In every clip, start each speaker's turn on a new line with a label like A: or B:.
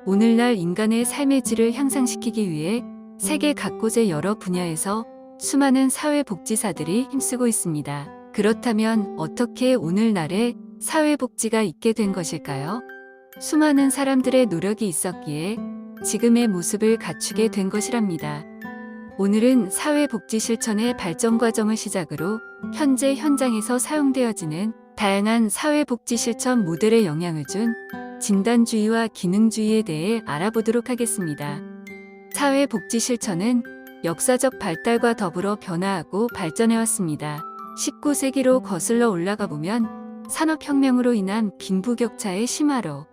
A: 오늘날 인간의 삶의 질을 향상시키기 위해 세계 각곳의 여러 분야에서 수많은 사회복지사들이 힘쓰고 있습니다. 그렇다면 어떻게 오늘날의 사회복지가 있게 된 것일까요? 수많은 사람들의 노력이 있었기에 지금의 모습을 갖추게 된 것이랍니다. 오늘은 사회복지 실천의 발전 과정을 시작으로 현재 현장에서 사용되어지는 다양한 사회복지 실천 모델에 영향을 준 진단주의와 기능주의에 대해 알아보도록 하겠습니다. 사회복지 실천은 역사적 발달과 더불어 변화하고 발전해왔습니다. 19세기로 거슬러 올라가 보면 산업혁명으로 인한 빈부격차의 심화로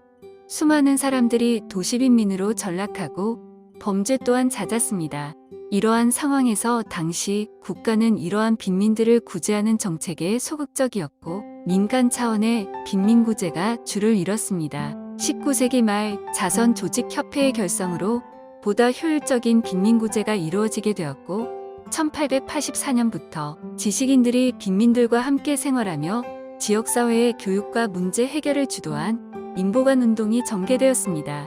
A: 수많은 사람들이 도시빈민으로 전락하고 범죄 또한 잦았습니다. 이러한 상황에서 당시 국가는 이러한 빈민들을 구제하는 정책에 소극적이었고 민간 차원의 빈민구제가 주를 이뤘습니다. 19세기 말 자선조직협회의 결성으로 보다 효율적인 빈민구제가 이루어지게 되었고 1884년부터 지식인들이 빈민들과 함께 생활하며 지역사회의 교육과 문제 해결을 주도한 인보관 운동이 전개되었습니다.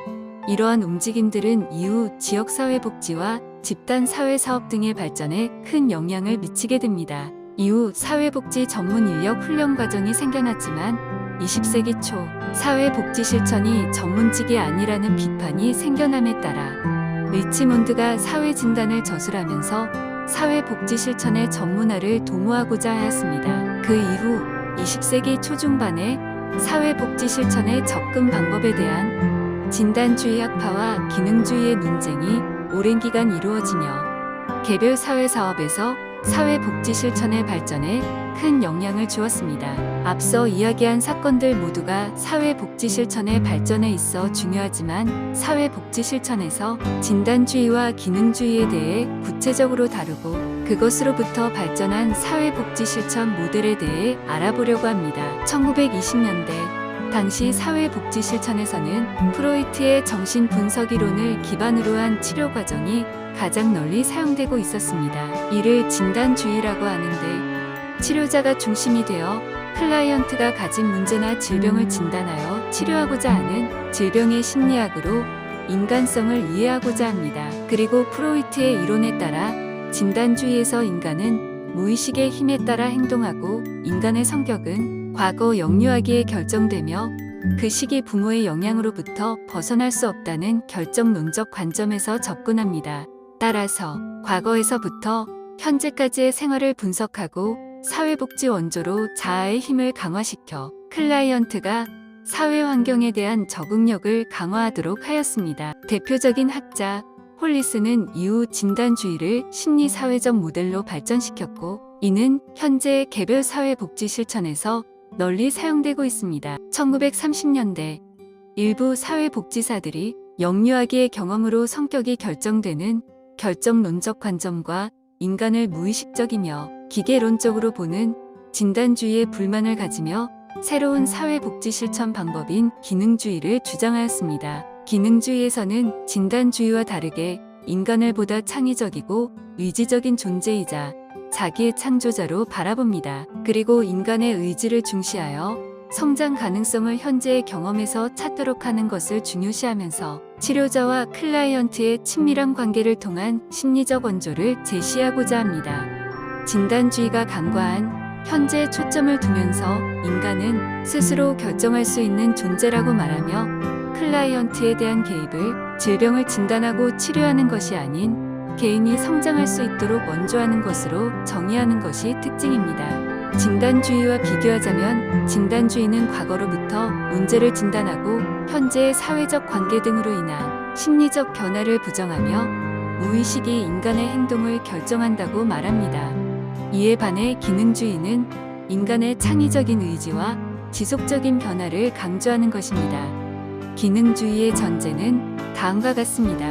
A: 이러한 움직임들은 이후 지역사회복지와 집단사회사업 등의 발전에 큰 영향을 미치게 됩니다. 이후 사회복지 전문 인력 훈련 과정이 생겨났지만 20세기 초 사회복지 실천이 전문직이 아니라는 비판이 생겨남에 따라 리치몬드가 사회진단을 저술하면서 사회복지 실천의 전문화를 도모하고자 하였습니다. 그 이후 20세기 초중반에 사회복지 실천의 접근 방법에 대한 진단주의 학파와 기능주의의 논쟁이 오랜 기간 이루어지며 개별 사회사업에서 사회복지 실천의 발전에 큰 영향을 주었습니다. 앞서 이야기한 사건들 모두가 사회복지 실천의 발전에 있어 중요하지만 사회복지 실천에서 진단주의와 기능주의에 대해 구체적으로 다루고 그것으로부터 발전한 사회복지 실천 모델에 대해 알아보려고 합니다. 1920년대 당시 사회복지 실천에서는 프로이트의 정신분석이론을 기반으로 한 치료 과정이 가장 널리 사용되고 있었습니다. 이를 진단주의라고 하는데 치료자가 중심이 되어 클라이언트가 가진 문제나 질병을 진단하여 치료하고자 하는 질병의 심리학으로 인간성을 이해하고자 합니다. 그리고 프로이트의 이론에 따라 진단주의에서 인간은 무의식의 힘에 따라 행동하고 인간의 성격은 과거 영유아기에 결정되며 그 시기 부모의 영향으로부터 벗어날 수 없다는 결정론적 관점에서 접근합니다. 따라서 과거에서부터 현재까지의 생활을 분석하고 사회복지 원조로 자아의 힘을 강화시켜 클라이언트가 사회 환경에 대한 적응력을 강화하도록 하였습니다. 대표적인 학자 홀리스는 이후 진단주의를 심리사회적 모델로 발전시켰고 이는 현재 개별 사회복지 실천에서 널리 사용되고 있습니다. 1930년대 일부 사회복지사들이 영유아기의 경험으로 성격이 결정되는 결정론적 관점과 인간을 무의식적이며 기계론적으로 보는 진단주의에 불만을 가지며 새로운 사회복지 실천 방법인 기능주의를 주장하였습니다. 기능주의에서는 진단주의와 다르게 인간을 보다 창의적이고 의지적인 존재이자 자기의 창조자로 바라봅니다. 그리고 인간의 의지를 중시하여 성장 가능성을 현재의 경험에서 찾도록 하는 것을 중요시하면서 치료자와 클라이언트의 친밀한 관계를 통한 심리적 원조를 제시하고자 합니다. 진단주의가 간과한 현재에 초점을 두면서 인간은 스스로 결정할 수 있는 존재라고 말하며 클라이언트에 대한 개입을 질병을 진단하고 치료하는 것이 아닌 개인이 성장할 수 있도록 원조하는 것으로 정의하는 것이 특징입니다. 진단주의와 비교하자면 진단주의는 과거로부터 문제를 진단하고 현재의 사회적 관계 등으로 인한 심리적 변화를 부정하며 무의식이 인간의 행동을 결정한다고 말합니다. 이에 반해 기능주의는 인간의 창의적인 의지와 지속적인 변화를 강조하는 것입니다. 기능주의의 전제는 다음과 같습니다.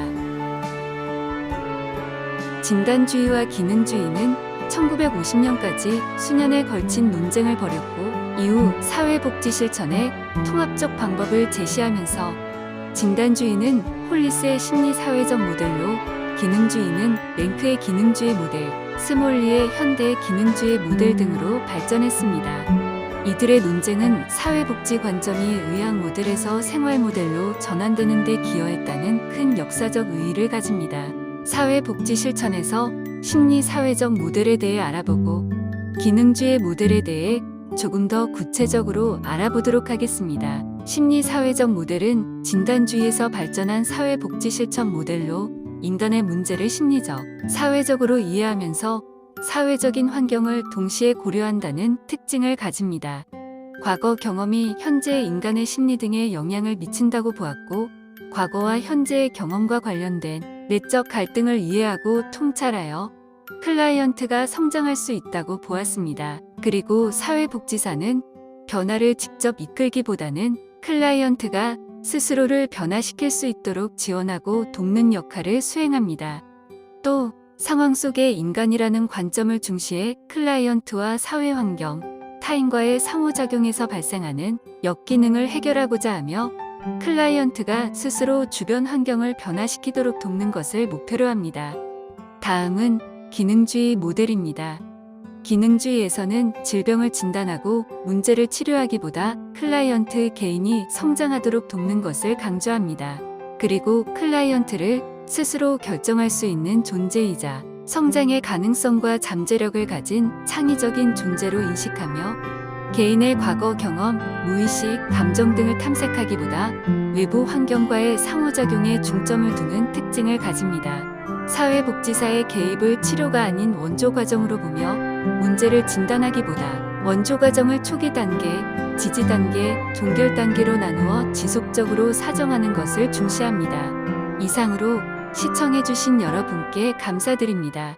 A: 진단주의와 기능주의는 1950년까지 수년에 걸친 논쟁을 벌였고 이후 사회복지 실천의 통합적 방법을 제시하면서 진단주의는 홀리스의 심리사회적 모델로 기능주의는 랭크의 기능주의 모델, 스몰리의 현대 기능주의 모델 등으로 발전했습니다. 이들의 논쟁은 사회복지 관점이 의학 모델에서 생활 모델로 전환되는 데 기여했다는 큰 역사적 의의를 가집니다. 사회복지 실천에서 심리 사회적 모델에 대해 알아보고 기능주의 모델에 대해 조금 더 구체적으로 알아보도록 하겠습니다. 심리 사회적 모델은 진단주의에서 발전한 사회복지 실천 모델로 인간의 문제를 심리적, 사회적으로 이해하면서 사회적인 환경을 동시에 고려한다는 특징을 가집니다. 과거 경험이 현재의 인간의 심리 등에 영향을 미친다고 보았고, 과거와 현재의 경험과 관련된 내적 갈등을 이해하고 통찰하여 클라이언트가 성장할 수 있다고 보았습니다. 그리고 사회복지사는 변화를 직접 이끌기보다는 클라이언트가 스스로를 변화시킬 수 있도록 지원하고 돕는 역할을 수행합니다. 또 상황 속의 인간이라는 관점을 중시해 클라이언트와 사회 환경, 타인과의 상호작용에서 발생하는 역기능을 해결하고자 하며 클라이언트가 스스로 주변 환경을 변화시키도록 돕는 것을 목표로 합니다. 다음은 기능주의 모델입니다. 기능주의에서는 질병을 진단하고 문제를 치료하기보다 클라이언트 개인이 성장하도록 돕는 것을 강조합니다. 그리고 클라이언트를 스스로 결정할 수 있는 존재이자 성장의 가능성과 잠재력을 가진 창의적인 존재로 인식하며 개인의 과거 경험, 무의식, 감정 등을 탐색하기보다 외부 환경과의 상호작용에 중점을 두는 특징을 가집니다. 사회복지사의 개입을 치료가 아닌 원조 과정으로 보며 문제를 진단하기보다 원조 과정을 초기 단계, 지지 단계, 종결 단계로 나누어 지속적으로 사정하는 것을 중시합니다. 이상으로 시청해주신 여러분께 감사드립니다.